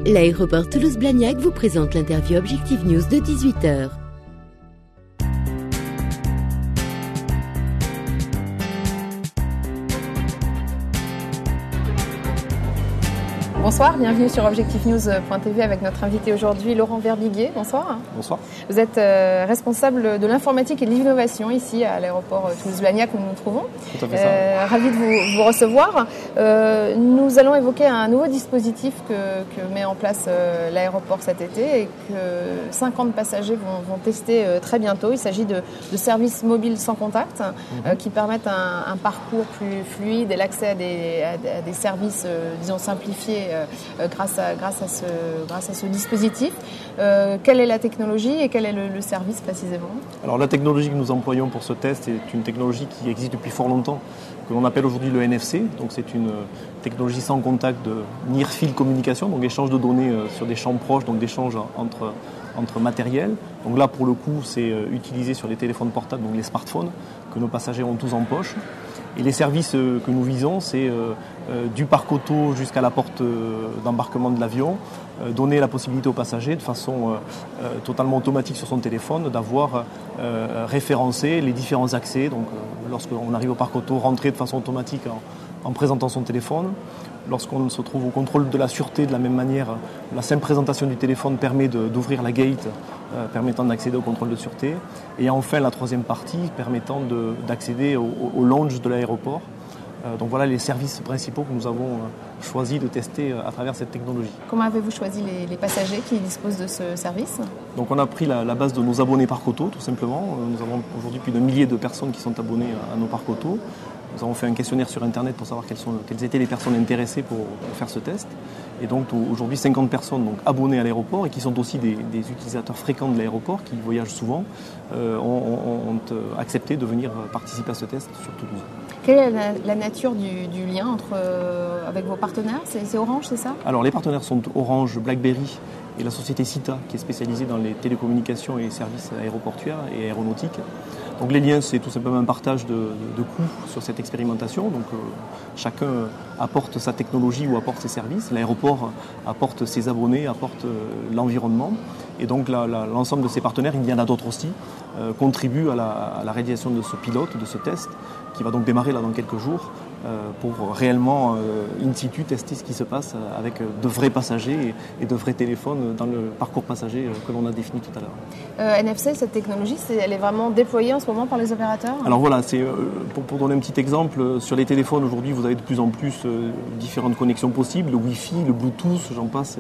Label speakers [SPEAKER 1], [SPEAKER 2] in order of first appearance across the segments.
[SPEAKER 1] L'aéroport Toulouse-Blagnac vous présente l'interview Objectif News de 18h.
[SPEAKER 2] Bonsoir, bienvenue sur objectifnews.tv avec notre invité aujourd'hui, Laurent Verbiguier. Bonsoir.
[SPEAKER 3] Bonsoir.
[SPEAKER 2] Vous êtes responsable de l'informatique et de l'innovation ici à l'aéroport Toulouse-Blagnac où nous nous trouvons.
[SPEAKER 3] Tout à fait ça.
[SPEAKER 2] Ravi de vous recevoir. Nous allons évoquer un nouveau dispositif que met en place l'aéroport cet été et que 50 passagers vont tester très bientôt. Il s'agit de services mobiles sans contact qui permettent un parcours plus fluide et l'accès à des services, disons, simplifiés grâce à ce dispositif. Quelle est la technologie et quel est le service précisément ?
[SPEAKER 3] Alors la technologie que nous employons pour ce test est une technologie qui existe depuis fort longtemps, que l'on appelle aujourd'hui le NFC. Donc c'est une technologie sans contact de near field communication, donc échange de données sur des champs proches, donc d'échange entre matériels. Donc là pour le coup c'est utilisé sur les téléphones portables, donc les smartphones que nos passagers ont tous en poche. Et les services que nous visons, c'est du parc auto jusqu'à la porte d'embarquement de l'avion, donner la possibilité aux passagers de façon totalement automatique sur son téléphone d'avoir référencé les différents accès. Donc lorsqu'on arrive au parc auto, rentrer de façon automatique en présentant son téléphone. Lorsqu'on se trouve au contrôle de la sûreté, de la même manière, la simple présentation du téléphone permet d'ouvrir la gate, permettant d'accéder au contrôle de sûreté. Et enfin, la troisième partie permettant d'accéder au lounge de l'aéroport. Donc voilà les services principaux que nous avons choisi de tester à travers cette technologie.
[SPEAKER 2] Comment avez-vous choisi les passagers qui disposent de ce service ?
[SPEAKER 3] Donc on a pris la base de nos abonnés parc auto, tout simplement. Nous avons aujourd'hui plus de milliers de personnes qui sont abonnées à nos parcs auto. Nous avons fait un questionnaire sur Internet pour savoir quelles étaient les personnes intéressées pour faire ce test. Et donc aujourd'hui 50 personnes donc, abonnées à l'aéroport et qui sont aussi des utilisateurs fréquents de l'aéroport, qui voyagent souvent, ont accepté de venir participer à ce test sur Toulouse.
[SPEAKER 2] Quelle est la nature du lien avec vos partenaires ? C'est Orange, c'est ça ?
[SPEAKER 3] Alors les partenaires sont Orange, BlackBerry et la société Sita qui est spécialisée dans les télécommunications et services aéroportuaires et aéronautiques. Donc les liens, c'est tout simplement un partage de coûts sur cette expérimentation. Donc chacun apporte sa technologie ou apporte ses services. L'aéroport apporte ses abonnés, apporte l'environnement. Et donc l'ensemble de ces partenaires, il y en a d'autres aussi, contribuent à la réalisation de ce pilote, de ce test, qui va donc démarrer là dans quelques jours, pour réellement in situ tester ce qui se passe avec de vrais passagers et de vrais téléphones dans le parcours passager que l'on a défini tout à l'heure.
[SPEAKER 2] NFC, cette technologie, elle est vraiment déployée en ce moment par les opérateurs ?
[SPEAKER 3] Alors voilà, c'est pour donner un petit exemple, sur les téléphones aujourd'hui vous avez de plus en plus différentes connexions possibles, le Wi-Fi, le Bluetooth, j'en passe,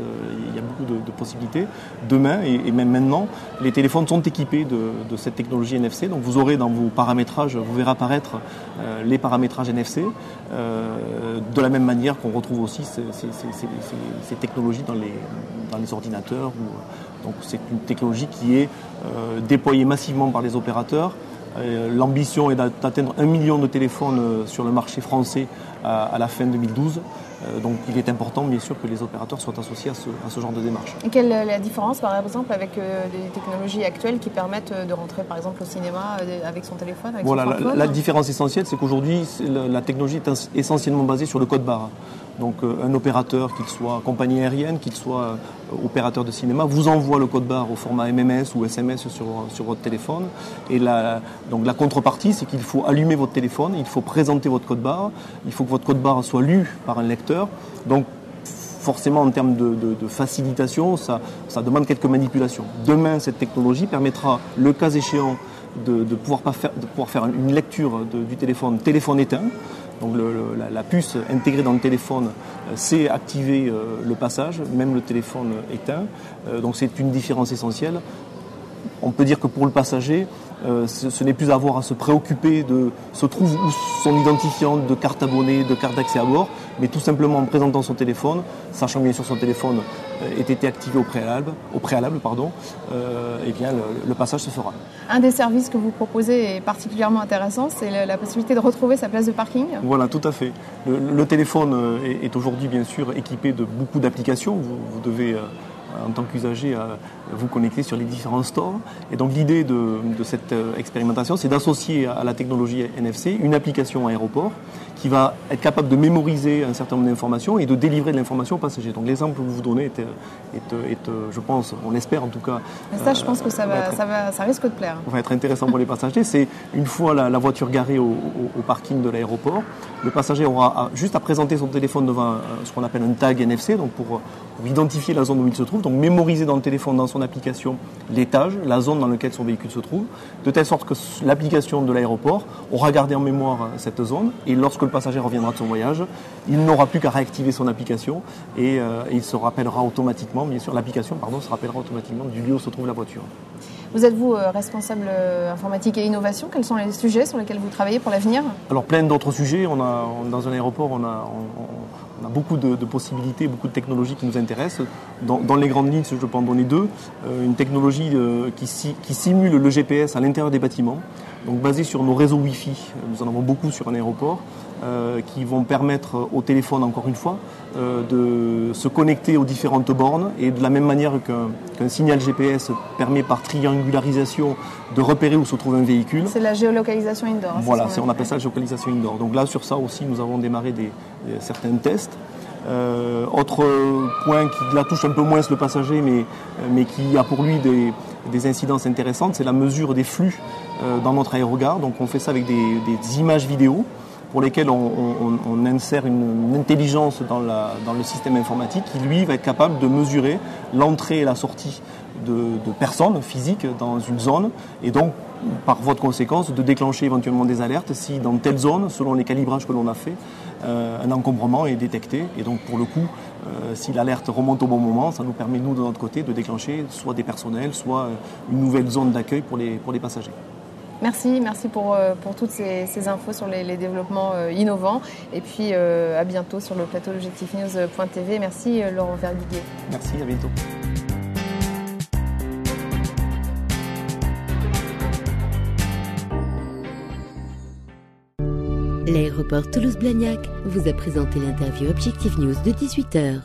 [SPEAKER 3] il y a beaucoup de possibilités. Demain et même maintenant, les téléphones sont équipés de cette technologie NFC, donc vous aurez dans vos paramétrages, vous verrez apparaître les paramétrages NFC. De la même manière qu'on retrouve aussi ces technologies dans les ordinateurs. Donc c'est une technologie qui est déployée massivement par les opérateurs. L'ambition est d'atteindre 1 million de téléphones sur le marché français à la fin 2012. Donc il est important bien sûr que les opérateurs soient associés à ce genre de démarche.
[SPEAKER 2] Et quelle est la différence par exemple avec des technologies actuelles qui permettent de rentrer par exemple au cinéma avec son téléphone, avec son smartphone ?
[SPEAKER 3] La différence essentielle, c'est qu'aujourd'hui la technologie est essentiellement basée sur le code barre. Donc un opérateur, qu'il soit compagnie aérienne, qu'il soit opérateur de cinéma, vous envoie le code barre au format MMS ou SMS sur votre téléphone. Et donc la contrepartie, c'est qu'il faut allumer votre téléphone, il faut présenter votre code barre, il faut que votre code barre soit lu par un lecteur. Donc forcément en termes de facilitation, ça demande quelques manipulations. Demain, cette technologie permettra, le cas échéant, de pouvoir faire une lecture du téléphone éteint. Donc la puce intégrée dans le téléphone sait activer le passage, même le téléphone éteint. Donc c'est une différence essentielle. On peut dire que pour le passager, ce n'est plus à avoir à se préoccuper de se trouve où son identifiant de carte abonnée, de carte d'accès à bord, mais tout simplement en présentant son téléphone, sachant bien sûr son téléphone ait été activé au préalable, et bien le passage se fera.
[SPEAKER 2] Un des services que vous proposez est particulièrement intéressant, c'est la possibilité de retrouver sa place de parking.
[SPEAKER 3] Voilà, tout à fait. Le téléphone est aujourd'hui bien sûr équipé de beaucoup d'applications. Vous devez en tant qu'usager à vous connecter sur les différents stores. Et donc l'idée de cette expérimentation, c'est d'associer à la technologie NFC une application aéroport qui va être capable de mémoriser un certain nombre d'informations et de délivrer de l'information aux passagers. Donc l'exemple que vous vous donnez est, je pense, on l'espère en tout cas.
[SPEAKER 2] Ça, je pense que ça risque de plaire.
[SPEAKER 3] Va être intéressant pour les passagers. C'est une fois la voiture garée au parking de l'aéroport, le passager aura juste à présenter son téléphone devant ce qu'on appelle un tag NFC, donc pour identifier la zone où il se trouve, donc mémoriser dans le téléphone, dans son application, l'étage, la zone dans laquelle son véhicule se trouve, de telle sorte que l'application de l'aéroport aura gardé en mémoire cette zone, et lorsque le passager reviendra de son voyage, il n'aura plus qu'à réactiver son application et il se rappellera automatiquement, bien sûr, l'application se rappellera automatiquement du lieu où se trouve la voiture.
[SPEAKER 2] Vous êtes-vous responsable informatique et innovation? Quels sont les sujets sur lesquels vous travaillez pour l'avenir?
[SPEAKER 3] Alors plein d'autres sujets. Dans un aéroport, on a beaucoup de possibilités, beaucoup de technologies qui nous intéressent. Dans les grandes lignes, je peux en donner deux. Une technologie qui simule le GPS à l'intérieur des bâtiments, donc basée sur nos réseaux Wi-Fi. Nous en avons beaucoup sur un aéroport, qui vont permettre au téléphone, encore une fois, de se connecter aux différentes bornes, et de la même manière qu'un signal GPS permet par triangularisation de repérer où se trouve un véhicule.
[SPEAKER 2] C'est la géolocalisation indoor.
[SPEAKER 3] Voilà, on appelle ça la géolocalisation indoor. Donc là, sur ça aussi, nous avons démarré certains tests. Autre point qui là touche un peu moins le passager, mais qui a pour lui des incidences intéressantes, c'est la mesure des flux dans notre aérogare. Donc on fait ça avec des images vidéo pour lesquelles on insère une intelligence dans le système informatique qui, lui, va être capable de mesurer l'entrée et la sortie de personnes physiques dans une zone, et donc, par voie de conséquence, de déclencher éventuellement des alertes si dans telle zone, selon les calibrages que l'on a fait, un encombrement est détecté. Et donc, pour le coup, si l'alerte remonte au bon moment, ça nous permet, nous, de notre côté, de déclencher soit des personnels, soit une nouvelle zone d'accueil pour les passagers.
[SPEAKER 2] Merci pour toutes ces infos sur les développements innovants. Et puis à bientôt sur le plateau l'objectifnews.tv. Merci Laurent Verguiguier.
[SPEAKER 3] Merci, à bientôt.
[SPEAKER 1] L'aéroport Toulouse-Blagnac vous a présenté l'interview Objectif News de 18h.